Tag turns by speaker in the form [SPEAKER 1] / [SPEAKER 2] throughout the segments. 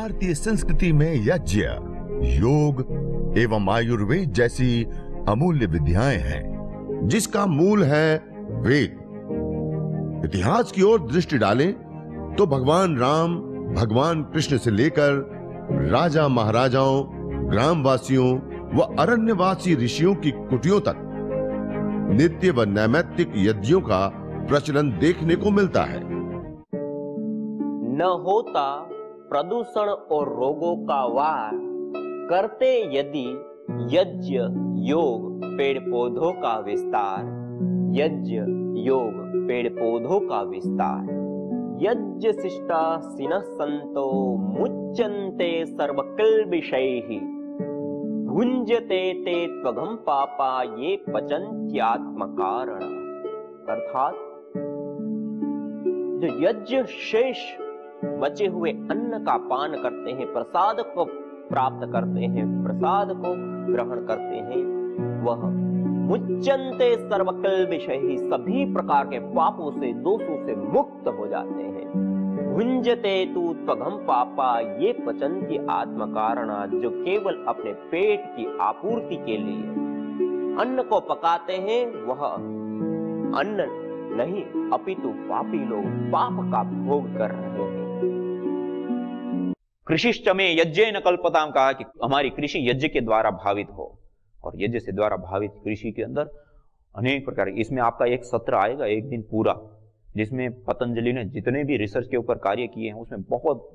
[SPEAKER 1] भारतीय संस्कृति में यज्ञ, योग एवं आयुर्वेद जैसी अमूल्य विद्याएं हैं, जिसका मूल है वेद। इतिहास की ओर दृष्टि डालें तो भगवान राम, भगवान कृष्ण से लेकर राजा महाराजाओं, ग्रामवासियों व अरण्यवासी ऋषियों की कुटियों तक नित्य व नैमित्तिक यज्ञों का प्रचलन देखने को मिलता है।
[SPEAKER 2] न होता प्रदूषण और रोगों का वार, करते यदि यज्ञ योग पेड़ पौधों का विस्तार। यज्ञ योग पेड़ पौधों का विस्तार। यज्ञ शिष्टा सिनः संतो मुच्यन्ते सर्वकिल्बिषैः। भुञ्जते ते त्वघं पापा ये पचन्त्यात्मकारण। अर्थात जो यज्ञ शेष बचे हुए अन्न का पान करते हैं, प्रसाद को प्राप्त करते हैं, प्रसाद को ग्रहण करते हैं, वह मुच्यन्ते सर्वकिल्बिषैः, सभी प्रकार के पापों से, दोषों से मुक्त हो जाते हैं। भुञ्जते तु त्वघं पापा ये पचन्ति आत्मकारणा, जो केवल अपने पेट की आपूर्ति के लिए अन्न को पकाते हैं, वह अन्न नहीं अपितु पापी लोग पाप का भोग कर रहे हैं।
[SPEAKER 3] कृषिश्च में यज्ञेन कल्पताम, कहा कि हमारी कृषि यज्ञ के द्वारा भावित हो। और यज्ञ से द्वारा भावित कृषि के अंदर अनेक प्रकार, इसमें आपका एक सत्र आएगा एक दिन पूरा, जिसमें पतंजलि ने जितने भी रिसर्च के ऊपर कार्य किए हैं उसमें बहुत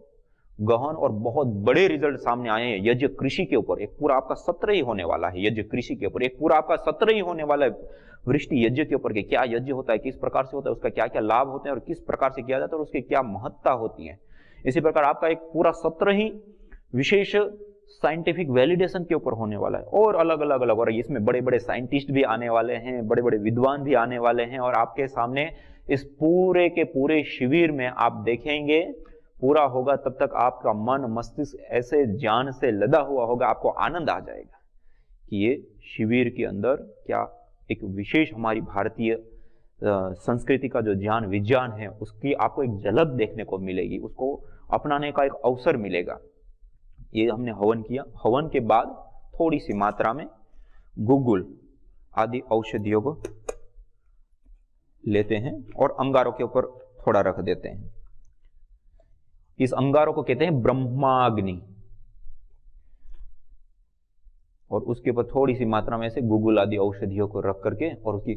[SPEAKER 3] गहन और बहुत बड़े रिजल्ट सामने आए हैं यज्ञ कृषि के ऊपर। एक पूरा आपका सत्र ही होने वाला है यज्ञ कृषि के ऊपर, एक पूरा आपका सत्र ही होने वाला है वृष्टि यज्ञ के ऊपर, कि क्या यज्ञ होता है, किस प्रकार से होता है, उसका क्या क्या लाभ होते हैं और किस प्रकार से किया जाता है और उसकी क्या महत्ता होती है। इसी प्रकार आपका एक पूरा सत्र ही विशेष साइंटिफिक वैलिडेशन के ऊपर होने वाला है, और अलग अलग अलग, और इसमें बड़े बड़े साइंटिस्ट भी आने वाले हैं, बड़े बड़े विद्वान भी आने वाले हैं, और आपके सामने इस पूरे के पूरे शिविर में आप देखेंगे पूरा होगा तब तक आपका मन मस्तिष्क ऐसे ज्ञान से लदा हुआ होगा, आपको आनंद आ जाएगा कि ये शिविर के अंदर क्या एक विशेष हमारी भारतीय संस्कृति का जो ज्ञान विज्ञान है उसकी आपको एक झलक देखने को मिलेगी, उसको अपनाने का एक अवसर मिलेगा। ये हमने हवन किया। हवन के बाद थोड़ी सी मात्रा में गुगुल आदि औषधियों को लेते हैं और अंगारों के ऊपर थोड़ा रख देते हैं। इस अंगारों को कहते हैं ब्रह्माग्नि, और उसके ऊपर थोड़ी सी मात्रा में से गुगुल आदि औषधियों को रख करके, और उसकी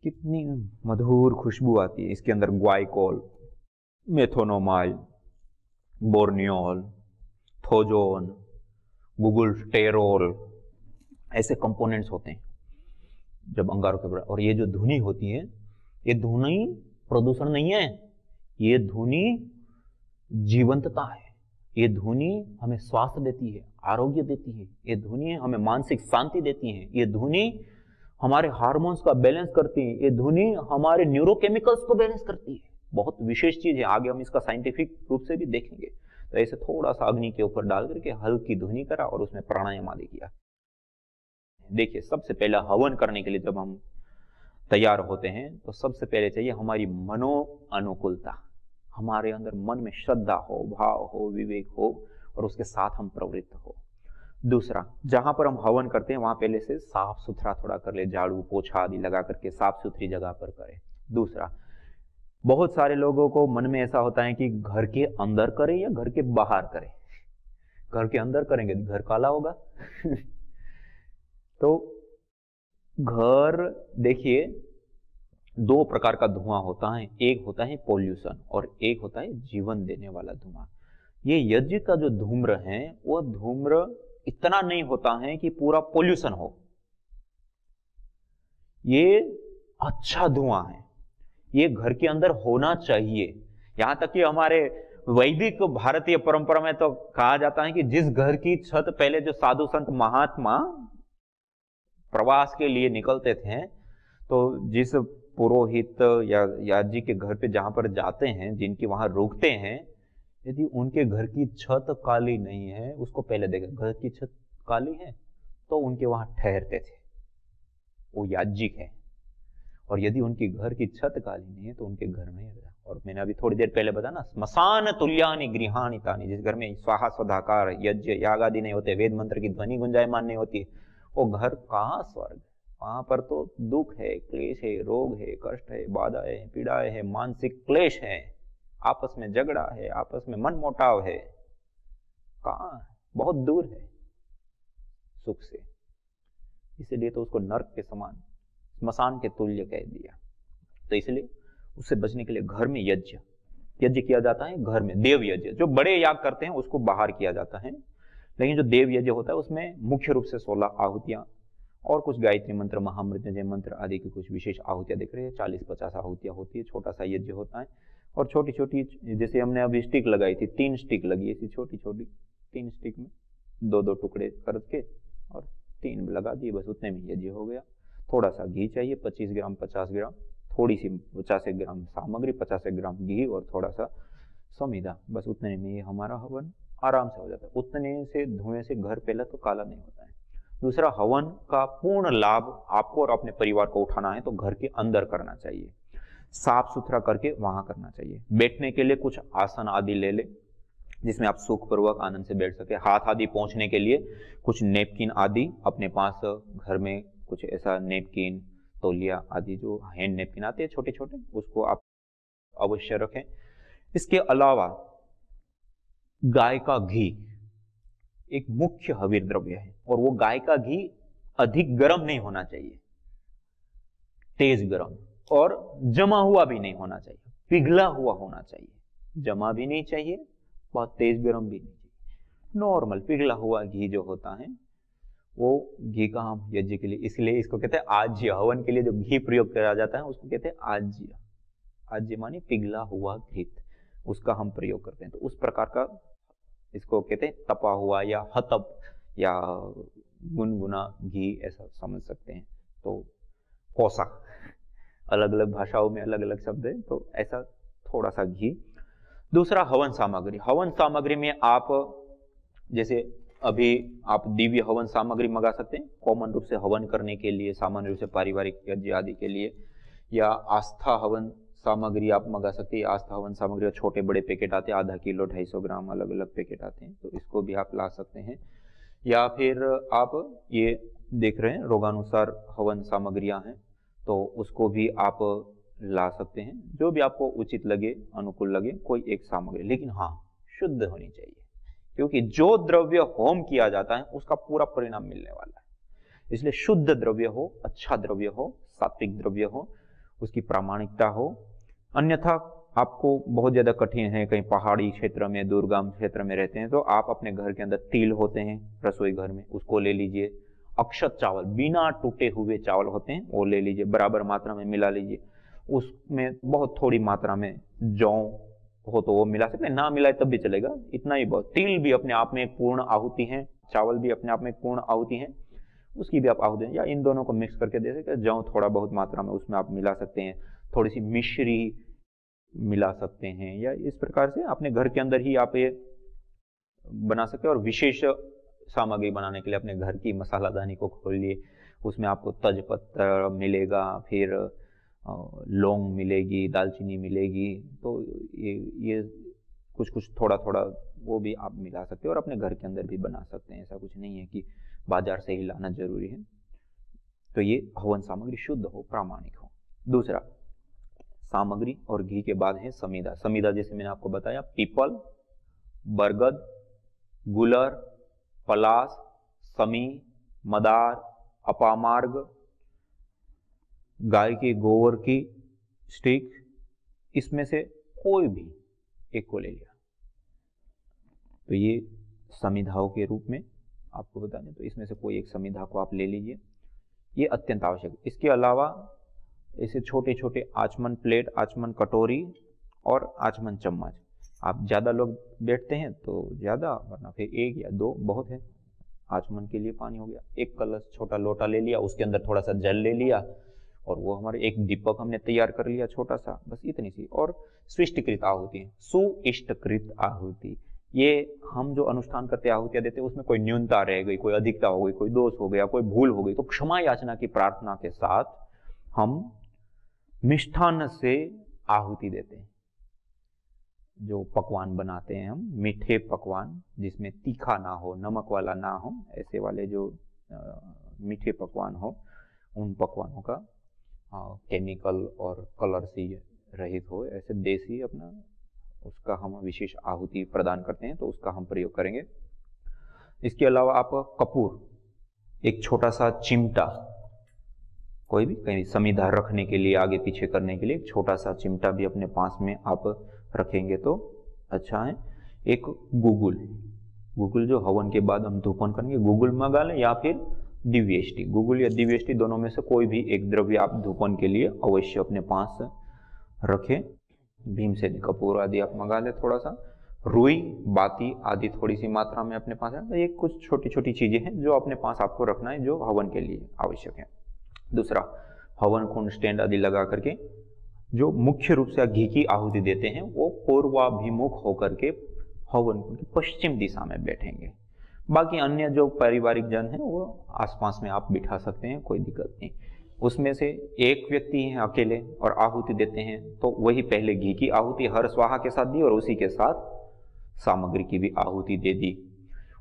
[SPEAKER 3] कितनी मधुर खुशबू आती है। इसके अंदर ग्वाइकोल, मेथोनोमाइल, बोर्नियोल, थोजोन, गुगुलस्टेरोल, ऐसे कंपोनेंट्स होते हैं जब अंगारों के ऊपर। और ये जो धुनी होती है, ये धुनी प्रदूषण नहीं है, ये धुनी जीवंतता है, ये धुनी हमें स्वास्थ्य देती है, आरोग्य देती है, ये धुनी हमें मानसिक शांति देती है, ये धुनी हमारे हार्मोन्स का बैलेंस करती है, ये धुनी हमारे न्यूरोकेमिकल्स को बैलेंस करती है। बहुत विशेष चीज है, आगे हम इसका साइंटिफिक रूप से भी देखेंगे। तो ऐसे थोड़ा सा अग्नि के ऊपर डाल करके हल्की धुनी करा और उसमें प्राणायाम आदि किया। देखिए, सबसे पहले हवन करने के लिए जब हम तैयार होते हैं तो सबसे पहले चाहिए हमारी मनो अनुकूलता, हमारे अंदर मन में श्रद्धा हो, भाव हो, विवेक हो, और उसके साथ हम प्रवृत्त हो। दूसरा, जहां पर हम हवन करते हैं वहां पहले से साफ सुथरा थोड़ा कर ले, झाड़ू पोछा आदि लगा करके साफ सुथरी जगह पर करें। दूसरा, बहुत सारे लोगों को मन में ऐसा होता है कि घर के अंदर करें या घर के बाहर करें। घर के अंदर करेंगे तो घर काला होगा तो घर, देखिए, दो प्रकार का धुआं होता है, एक होता है पोल्यूशन और एक होता है जीवन देने वाला धुआं। ये यज्ञ का जो धूम्र है वो धूम्र इतना नहीं होता है कि पूरा पोल्यूशन हो, ये अच्छा धुआं है, ये घर के अंदर होना चाहिए। यहां तक कि हमारे वैदिक भारतीय परंपरा में तो कहा जाता है कि जिस घर की छत, पहले जो साधु संत महात्मा प्रवास के लिए निकलते थे तो जिस पुरोहित या याजी के घर पे जहां पर जाते हैं, जिनकी वहां रुकते हैं, यदि उनके घर की छत काली नहीं है, उसको पहले देखें, घर की छत काली है तो उनके वहां ठहरते थे, वो याज्ञिक है। और यदि उनकी घर की छत काली नहीं है तो उनके घर में रहता। और मैंने अभी थोड़ी देर पहले बताया ना, स्मशान तुल्यानि गृहाणि तानि, जिस घर में स्वाहा स्वधाकार यज्ञ याग आदि नहीं होते, वेद मंत्र की ध्वनि गुंजायमान नहीं होती, वो घर कहाँ स्वर्ग। वहां पर तो दुख है, क्लेश है, रोग है, कष्ट है, बाधाएं है, पीड़ाएं है, मानसिक क्लेश है, आपस में झगड़ा है, आपस में मनमुटाव है, कहाँ, बहुत दूर है सुख से। इसलिए तो उसको नर्क के समान, स्मशान के तुल्य कह दिया। तो इसलिए उससे बचने के लिए घर में यज्ञ किया जाता है। घर में देव यज्ञ, जो बड़े याग करते हैं उसको बाहर किया जाता है, लेकिन जो देव यज्ञ होता है उसमें मुख्य रूप से 16 आहुतियां और कुछ गायत्री मंत्र, महामृत्युंजय मंत्र आदि की कुछ विशेष आहुतियां दिख रही है। 40-50 आहुतियां होती है, छोटा सा यज्ञ होता है। और छोटी छोटी, जैसे हमने अभी स्टिक लगाई थी, 3 स्टिक लगी ऐसी छोटी छोटी, 3 स्टिक में 2-2 टुकड़े करके और 3 लगा दिए, बस उतने में यज्ञ हो गया। थोड़ा सा घी चाहिए, 25 ग्राम 50 ग्राम, थोड़ी सी 50 ग्राम सामग्री, 50 ग्राम घी और थोड़ा सा समिधा, बस उतने में ये हमारा हवन आराम से हो जाता है। उतने से धुएं से घर पहले तो काला नहीं होता है। दूसरा, हवन का पूर्ण लाभ आपको और अपने परिवार को उठाना है तो घर के अंदर करना चाहिए, साफ सुथरा करके वहां करना चाहिए। बैठने के लिए कुछ आसन आदि ले ले जिसमें आप सुखपूर्वक आनंद से बैठ सके। हाथ आदि पहुंचने के लिए कुछ नेपकिन आदि अपने पास, घर में कुछ ऐसा नेपकिन, तौलिया आदि जो हैंड नेपकिन आते हैं छोटे छोटे, उसको आप अवश्य रखें। इसके अलावा गाय का घी एक मुख्य हविर द्रव्य है, और वो गाय का घी अधिक गर्म नहीं होना चाहिए, तेज गर्म, और जमा हुआ भी नहीं होना चाहिए, पिघला हुआ होना चाहिए। जमा भी नहीं चाहिए, बहुत तेज गर्म भी नहीं चाहिए, नॉर्मल पिघला हुआ घी जो होता है वो घी का हम यज्ञ के लिए, इसलिए इसको कहते हैं आज्य। हवन के लिए जो घी प्रयोग किया जाता है उसको कहते हैं आज्य। आज्य माने पिघला हुआ घृत, उसका हम प्रयोग करते हैं। तो उस प्रकार का इसको कहते हैं तपा हुआ या हतप या गुनगुना घी, ऐसा समझ सकते हैं। तो कोसा, अलग अलग भाषाओं में अलग अलग शब्द है, तो ऐसा थोड़ा सा घी। दूसरा, हवन सामग्री। हवन सामग्री में आप जैसे अभी आप दिव्य हवन सामग्री मंगा सकते हैं, कॉमन रूप से हवन करने के लिए, सामान्य रूप से पारिवारिक यज्ञ आदि के लिए, या आस्था हवन सामग्री आप मंगा सकते हैं। आस्था हवन सामग्री छोटे बड़े पैकेट आते हैं, आधा किलो 250 ग्राम अलग अलग पैकेट आते हैं, तो इसको भी आप ला सकते हैं। या फिर आप ये देख रहे हैं रोगानुसार हवन सामग्रियां हैं, तो उसको भी आप ला सकते हैं। जो भी आपको उचित लगे, अनुकूल लगे, कोई एक सामग्री, लेकिन हाँ शुद्ध होनी चाहिए, क्योंकि जो द्रव्य होम किया जाता है उसका पूरा परिणाम मिलने वाला है। इसलिए शुद्ध द्रव्य हो, अच्छा द्रव्य हो, सात्विक द्रव्य हो, उसकी प्रामाणिकता हो। अन्यथा आपको बहुत ज्यादा कठिन है, कहीं पहाड़ी क्षेत्र में, दुर्गम क्षेत्र में रहते हैं, तो आप अपने घर के अंदर तिल होते हैं रसोई घर में, उसको ले लीजिए। अक्षत चावल, बिना टूटे हुए चावल होते हैं, वो ले लीजिए, बराबर मात्रा में मिला लीजिए। उसमें बहुत थोड़ी मात्रा में जौ हो तो वो मिला सकते हैं, ना मिलाए तब भी चलेगा, इतना ही बहुत। तिल भी अपने आप में एक पूर्ण आहुति है, चावल भी अपने आप में एक पूर्ण आहुति है, उसकी भी आप आहुति दें, या इन दोनों को मिक्स करके दे सकते हैं। जौ थोड़ा बहुत मात्रा में उसमें आप मिला सकते हैं, थोड़ी सी मिश्री मिला सकते हैं, या इस प्रकार से अपने घर के अंदर ही आप ये बना सकते हैं। और विशेष सामग्री बनाने के लिए अपने घर की मसालादानी को खोलिए, उसमें आपको तेजपत्ता मिलेगा, फिर लौंग मिलेगी, दालचीनी मिलेगी, तो ये कुछ कुछ थोड़ा थोड़ा वो भी आप मिला सकते हैं और अपने घर के अंदर भी बना सकते हैं। ऐसा कुछ नहीं है कि बाजार से ही लाना जरूरी है। तो ये हवन सामग्री शुद्ध हो, प्रामाणिक हो। दूसरा, सामग्री और घी के बाद है समिधा। समिधा जैसे मैंने आपको बताया, पीपल, बरगद, गुलर, पलास, समी, मदार, अपामार्ग, गाय के गोबर की स्टिक, इसमें से कोई भी एक को ले लिया। तो ये समिधाओं के रूप में आपको बता दें, तो इसमें से कोई एक समिधा को आप ले लीजिए, ये अत्यंत आवश्यक। इसके अलावा ऐसे छोटे छोटे आचमन प्लेट, आचमन कटोरी और आचमन चम्मच। आप ज्यादा लोग बैठते हैं तो ज्यादा, वरना फिर 1 या 2 बहुत है। आचमन के लिए पानी हो गया, एक कलश छोटा लोटा ले लिया, उसके अंदर थोड़ा सा जल ले लिया, और वो हमारे एक दीपक हमने तैयार कर लिया छोटा सा, बस इतनी सी। और स्विष्टकृत आहुति, सुइष्टकृत आहुति, ये हम जो अनुष्ठान करते आहुतियां देते हैं उसमें कोई न्यूनता रह गई, कोई अधिकता हो गई, कोई दोष हो गया, कोई भूल हो गई, तो क्षमा याचना की प्रार्थना के साथ हम मिष्ठान्न से आहुति देते हैं। जो पकवान बनाते हैं हम, मीठे पकवान जिसमें तीखा ना हो, नमक वाला ना हो, ऐसे वाले जो मीठे पकवान हो, उन पकवानों का केमिकल और कलर से रहित हो, ऐसे देसी अपना उसका हम विशेष आहुति प्रदान करते हैं, तो उसका हम प्रयोग करेंगे। इसके अलावा आप कपूर, एक छोटा सा चिमटा, कोई भी कहीं समिधा रखने के लिए, आगे पीछे करने के लिए एक छोटा सा चिमटा भी अपने पास में आप रखेंगे तो अच्छा है। एक गुगुल जो हवन के बाद हम धूपन करेंगे, गुगुल मंगा लें, या फिर दिव्यष्टि, गुगुल या दिव्यष्टि दोनों में से कोई भी एक द्रव्य आप धूपन के लिए अवश्य अपने पास रखें। भीमसेनी कपूर आदि आप मंगा लें, थोड़ा सा रुई, बाती आदि थोड़ी सी मात्रा में अपने पास है। ये कुछ छोटी छोटी चीजें हैं जो अपने पास आपको रखना है, जो हवन के लिए आवश्यक है। दूसरा, हवन कुंड स्टैंड आदि लगा करके जो मुख्य रूप से घी की आहुति देते हैं वो पूर्वाभिमुख होकर के हवन कुंड की पश्चिम दिशा में बैठेंगे। बाकी अन्य जो पारिवारिक जन है वो आसपास में आप बिठा सकते हैं, कोई दिक्कत नहीं। उसमें से एक व्यक्ति है अकेले और आहुति देते हैं, तो वही पहले घी की आहुति हर स्वाहा के साथ दी और उसी के साथ सामग्री की भी आहुति दे दी।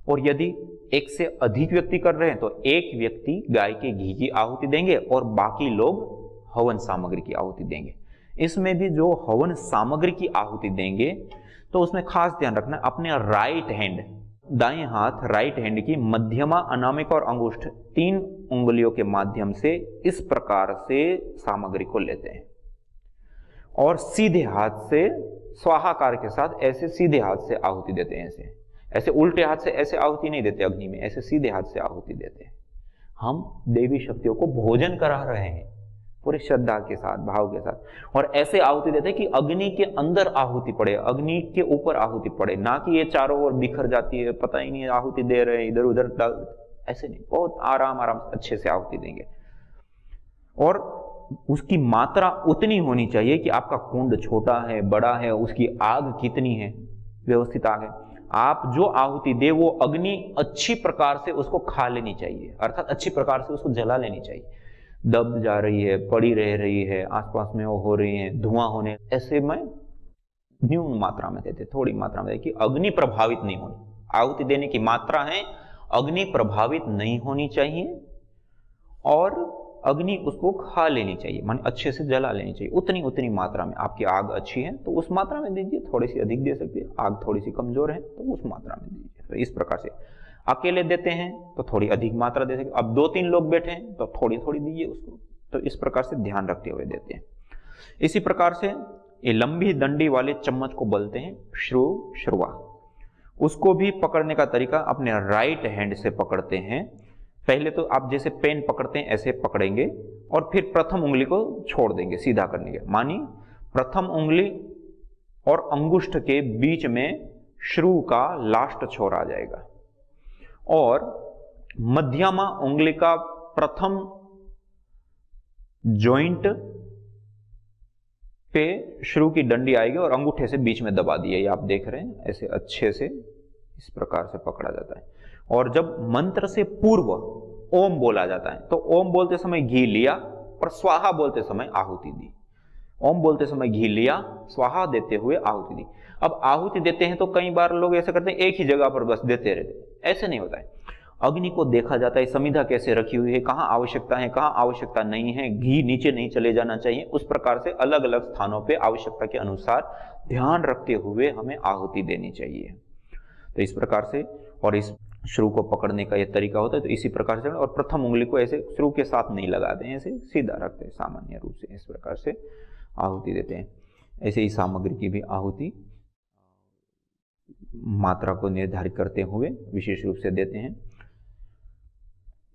[SPEAKER 3] और यदि एक से अधिक व्यक्ति कर रहे हैं तो एक व्यक्ति गाय के घी की आहुति देंगे और बाकी लोग हवन सामग्री की आहुति देंगे। इसमें भी जो हवन सामग्री की आहुति देंगे तो उसमें खास ध्यान रखना, अपने राइट हैंड, दाएं हाथ राइट हैंड की मध्यमा, अनामिका और अंगुष्ठ 3 उंगलियों के माध्यम से इस प्रकार से सामग्री को लेते हैं और सीधे हाथ से स्वाहाकार के साथ ऐसे सीधे हाथ से आहुति देते हैं। ऐसे उल्टे हाथ से ऐसे आहुति नहीं देते अग्नि में, ऐसे सीधे हाथ से आहुति देते हैं। हम देवी शक्तियों को भोजन करा रहे हैं पूरी श्रद्धा के साथ, भाव के साथ, और ऐसे आहुति देते हैं कि अग्नि के अंदर आहुति पड़े, अग्नि के ऊपर आहुति पड़े, ना कि ये चारों ओर बिखर जाती है, पता ही नहीं आहुति दे रहे हैं इधर उधर, ऐसे नहीं, बहुत आराम आराम से अच्छे से आहुति देंगे। और उसकी मात्रा उतनी होनी चाहिए कि आपका कुंड छोटा है, बड़ा है, उसकी आग कितनी है, व्यवस्थित आग है। आप जो आहुति दे वो अग्नि अच्छी प्रकार से उसको खा लेनी चाहिए, अर्थात अच्छी प्रकार से उसको जला लेनी चाहिए। दब जा रही है, पड़ी रह रही है, आसपास में वो हो रही है, धुआं होने, ऐसे में न्यून मात्रा में देते, थोड़ी मात्रा में, कि अग्नि प्रभावित नहीं होनी। आहुति देने की मात्रा है अग्नि प्रभावित नहीं होनी चाहिए और अग्नि उसको खा लेनी चाहिए, माने अच्छे से जला लेनी चाहिए। उतनी मात्रा में आपकी आग अच्छी है तो उस मात्रा में दीजिए, थोड़ी सी अधिक दे सकते हैं, आग थोड़ी सी कमजोर है तो उस मात्रा में दीजिए। तो इस प्रकार से अकेले देते हैं तो थोड़ी अधिक मात्रा दे सकते, अब 2-3 लोग बैठे हैं तो थोड़ी थोड़ी दीजिए उसको। तो इस प्रकार से ध्यान रखते हुए देते हैं। इसी प्रकार से ये लंबी डंडी वाले चम्मच को बोलते हैं श्रुवा। उसको भी पकड़ने का तरीका अपने राइट हैंड से पकड़ते हैं। पहले तो आप जैसे पेन पकड़ते हैं ऐसे पकड़ेंगे और फिर प्रथम उंगली को छोड़ देंगे सीधा करने के, मानी प्रथम उंगली और अंगुष्ठ के बीच में श्रु का लास्ट छोर आ जाएगा और मध्यमा उंगली का प्रथम जॉइंट पे श्रु की डंडी आएगी और अंगूठे से बीच में दबा दिए, ये आप देख रहे हैं, ऐसे अच्छे से इस प्रकार से पकड़ा जाता है। और जब मंत्र से पूर्व ओम बोला जाता है तो ओम बोलते समय घी लिया और स्वाहा बोलते समय आहुति दी। ओम बोलते समय घी लिया, स्वाहा देते हुए आहुति दी। अब आहुति देते हैं तो कई बार लोग ऐसा करते हैं एक ही जगह पर बस देते रहते, ऐसे नहीं होता है। अग्नि को देखा जाता है, समिधा कैसे रखी हुई है, कहाँ आवश्यकता है, कहाँ आवश्यकता नहीं है, घी नीचे नहीं चले जाना चाहिए, उस प्रकार से अलग अलग स्थानों पे आवश्यकता के अनुसार ध्यान रखते हुए हमें आहुति देनी चाहिए। तो इस प्रकार से, और इस श्रु को पकड़ने का यह तरीका होता है, तो इसी प्रकार से। और प्रथम उंगली को ऐसे श्रु के साथ नहीं लगाते हैं, ऐसे सीधा रखते हैं सामान्य रूप से, इस प्रकार से आहुति देते हैं। ऐसे ही सामग्री की भी आहुति मात्रा को निर्धारित करते हुए विशेष रूप से देते हैं।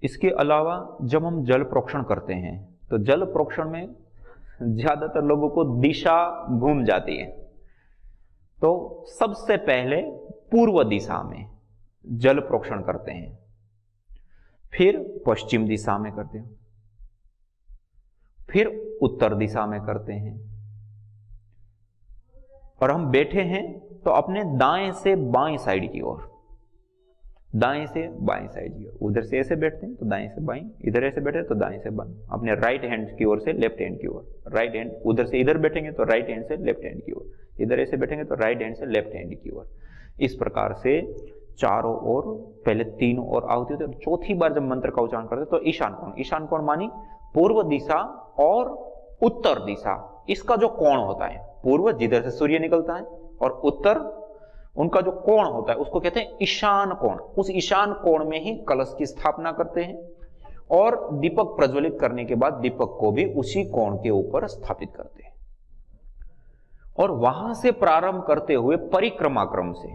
[SPEAKER 3] इसके अलावा जब हम जल प्रोक्षण करते हैं तो जल प्रोक्षण में ज्यादातर लोगों को दिशा घूम जाती है, तो सबसे पहले पूर्व दिशा में जल प्रोक्षण करते हैं, फिर पश्चिम दिशा में करते हैं, फिर उत्तर दिशा में करते हैं, और हम बैठे हैं तो अपने दाएं से बाएं साइड की ओर, दाएं से बाएं साइड की ओर, उधर से ऐसे बैठते हैं तो दाएं से बाएं, इधर ऐसे बैठे तो दाएं से बाएं, अपने राइट हैंड की ओर से लेफ्ट हैंड की ओर, राइट हैंड उधर से इधर बैठेंगे तो राइट हैंड से लेफ्ट हैंड की ओर, इधर ऐसे बैठेंगे तो राइट हैंड से लेफ्ट हैंड की ओर। इस प्रकार से चारों ओर, पहले तीनों ओर आहुति होती है, चौथी बार जब मंत्र का उच्चारण करते तो ईशान कोण, ईशान कोण मानी पूर्व दिशा और उत्तर दिशा, इसका जो कोण होता है, पूर्व जिधर से सूर्य निकलता है और उत्तर उनका जो कोण होता है उसको कहते हैं ईशान कोण। उस ईशान कोण में ही कलश की स्थापना करते हैं और दीपक प्रज्वलित करने के बाद दीपक को भी उसी कोण के ऊपर स्थापित करते हैं और वहां से प्रारंभ करते हुए परिक्रमा क्रम से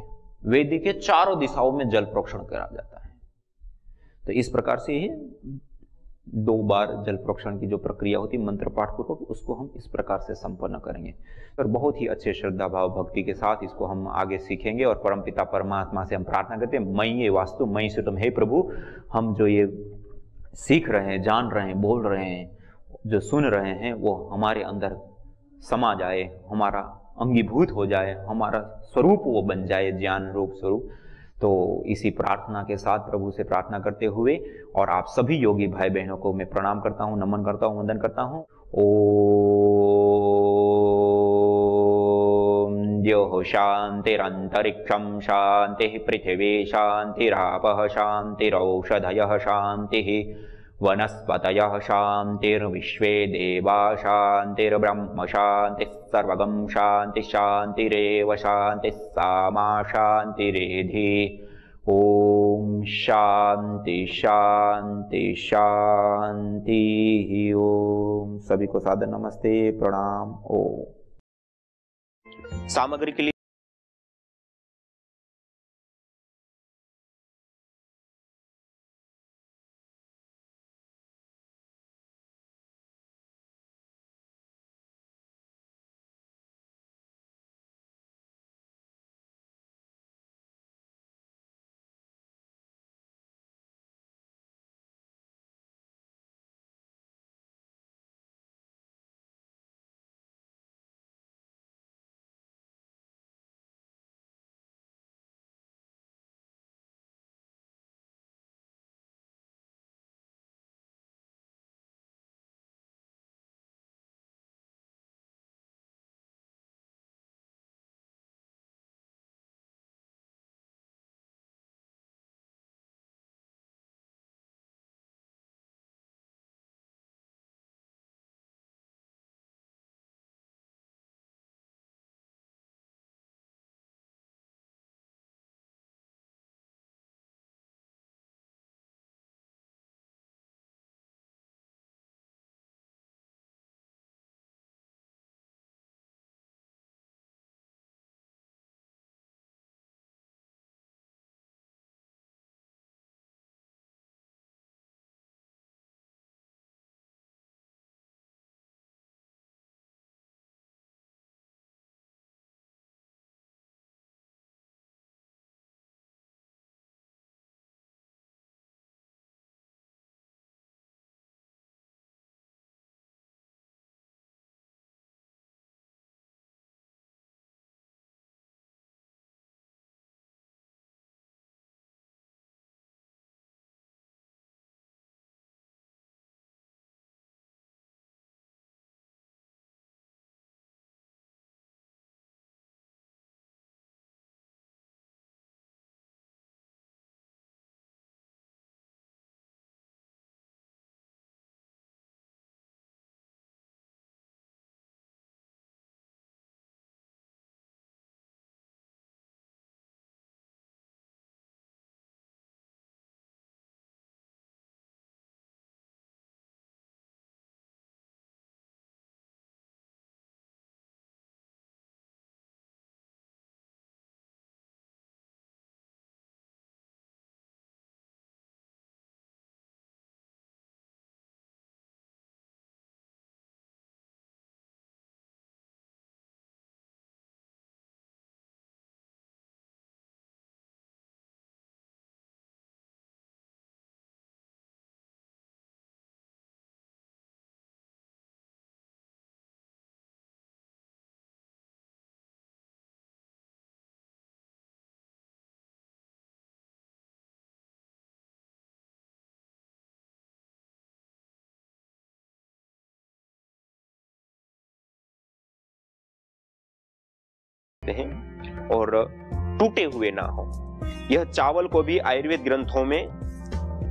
[SPEAKER 3] वेदी के चारों दिशाओं में जल प्रोक्षण करा जाता है। तो इस प्रकार से ही 2 बार जल प्रोक्षण की जो प्रक्रिया होती है मंत्र पाठ पूर्वक, उसको हम इस प्रकार से संपन्न करेंगे और बहुत ही अच्छे श्रद्धा भाव भक्ति के साथ इसको हम आगे सीखेंगे। और परमपिता परमात्मा से हम प्रार्थना करते हैं, मई ये वास्तु मई से तुम, हे प्रभु, हम जो ये सीख रहे हैं, जान रहे हैं, बोल रहे हैं, जो सुन रहे हैं, वो हमारे अंदर समा जाए, हमारा अंगीभूत हो जाए, हमारा स्वरूप वो बन जाए, ज्ञान रूप स्वरूप। तो इसी प्रार्थना के साथ प्रभु से प्रार्थना करते हुए और आप सभी योगी भाई बहनों को मैं प्रणाम करता हूँ, नमन करता हूँ, वंदन करता हूँ। ओम द्योः शान्तिरन्तरिक्षं शान्तिः, पृथिवी शान्तिरापः शान्तिरौषधयः शान्तिः, वनस्पतयः शान्तिर्विश्वे देवा शान्तिर्ब्रह्म शान्तिः, सर्वगं शान्ति शान्तिरेव शान्तिः, सामा शान्तिरेधि। ओम शांति शांति शांति। ओम सभी को सादर नमस्ते, प्रणाम। ओम। सामग्री के लिए
[SPEAKER 2] सकते हैं और टूटे हुए ना हो। यह चावल को भी आयुर्वेद ग्रंथों में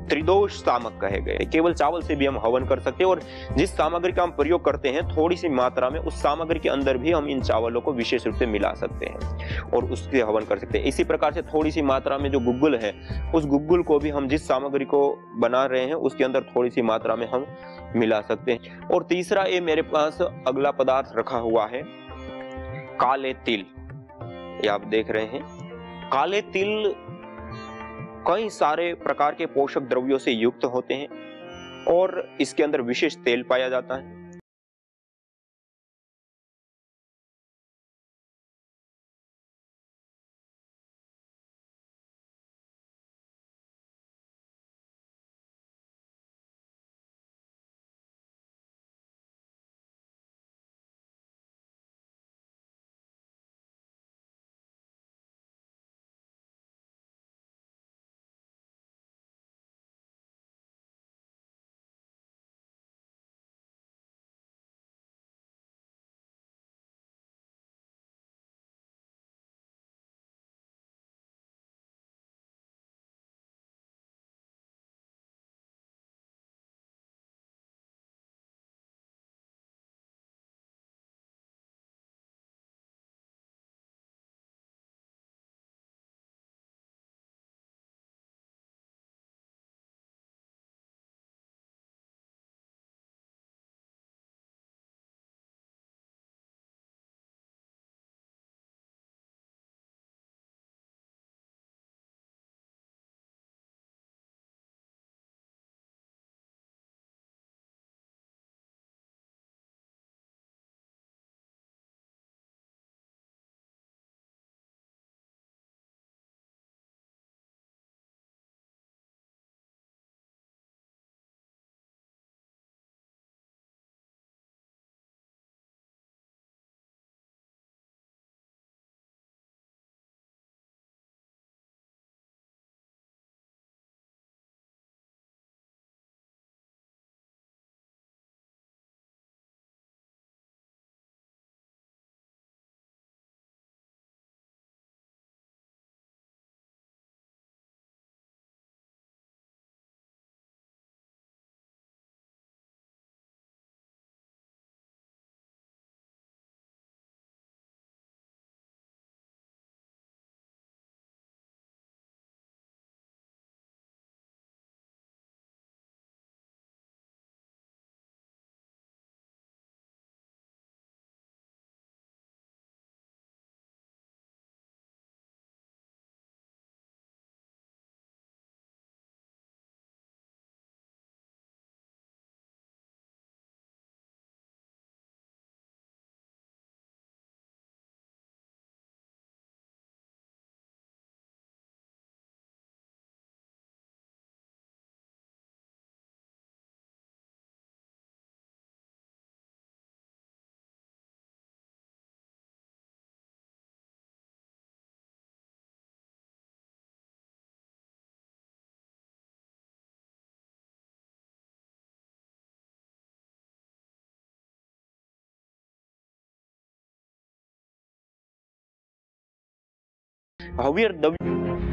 [SPEAKER 2] त्रिदोष सामक कहे गए। केवल चावल से भी हम हवन कर सकते हैं और जिस सामग्री का हम प्रयोग करते हैं थोड़ी सी मात्रा में उस सामग्री के अंदर भी हम इन चावलों को विशेष रूप से मिला सकते हैं और उससे हवन कर सकते हैं। इसी प्रकार से थोड़ी सी मात्रा में जो गुग्गुल है, उस गुग्गुल को भी हम जिस सामग्री को बना रहे हैं उसके अंदर थोड़ी सी मात्रा में हम मिला सकते हैं। और तीसरा ये मेरे पास अगला पदार्थ रखा हुआ है काले तिल। ये आप देख रहे हैं, काले तिल कई सारे प्रकार के पोषक द्रव्यों से युक्त होते हैं और इसके अंदर विशेष तेल पाया जाता है।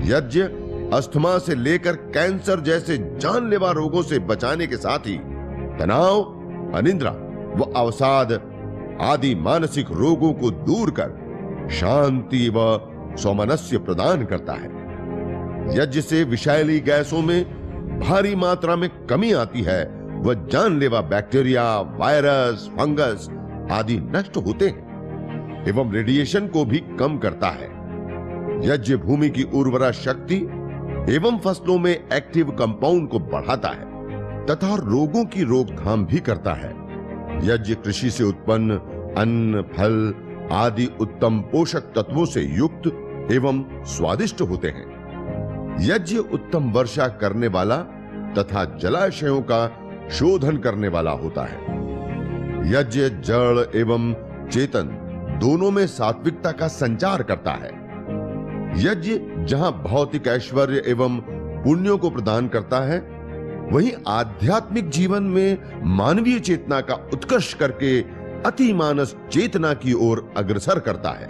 [SPEAKER 1] यज्ञ अस्थमा से लेकर कैंसर जैसे जानलेवा रोगों से बचाने के साथ ही तनाव, अनिद्रा व अवसाद आदि मानसिक रोगों को दूर कर शांति व सौमनस्य प्रदान करता है। यज्ञ से विषैली गैसों में भारी मात्रा में कमी आती है व जानलेवा बैक्टीरिया, वायरस, फंगस आदि नष्ट होते हैं एवं रेडिएशन को भी कम करता है। यज्ञ भूमि की उर्वरा शक्ति एवं फसलों में एक्टिव कंपाउंड को बढ़ाता है तथा रोगों की रोकथाम भी करता है। यज्ञ कृषि से उत्पन्न अन्न, फल आदि उत्तम पोषक तत्वों से युक्त एवं स्वादिष्ट होते हैं। यज्ञ उत्तम वर्षा करने वाला तथा जलाशयों का शोधन करने वाला होता है। यज्ञ जड़ एवं चेतन दोनों में सात्विकता का संचार करता है। यज्ञ जहां भौतिक ऐश्वर्य एवं पुण्यों को प्रदान करता है, वहीं आध्यात्मिक जीवन में मानवीय चेतना का उत्कर्ष करके अतिमानस चेतना की ओर अग्रसर करता है।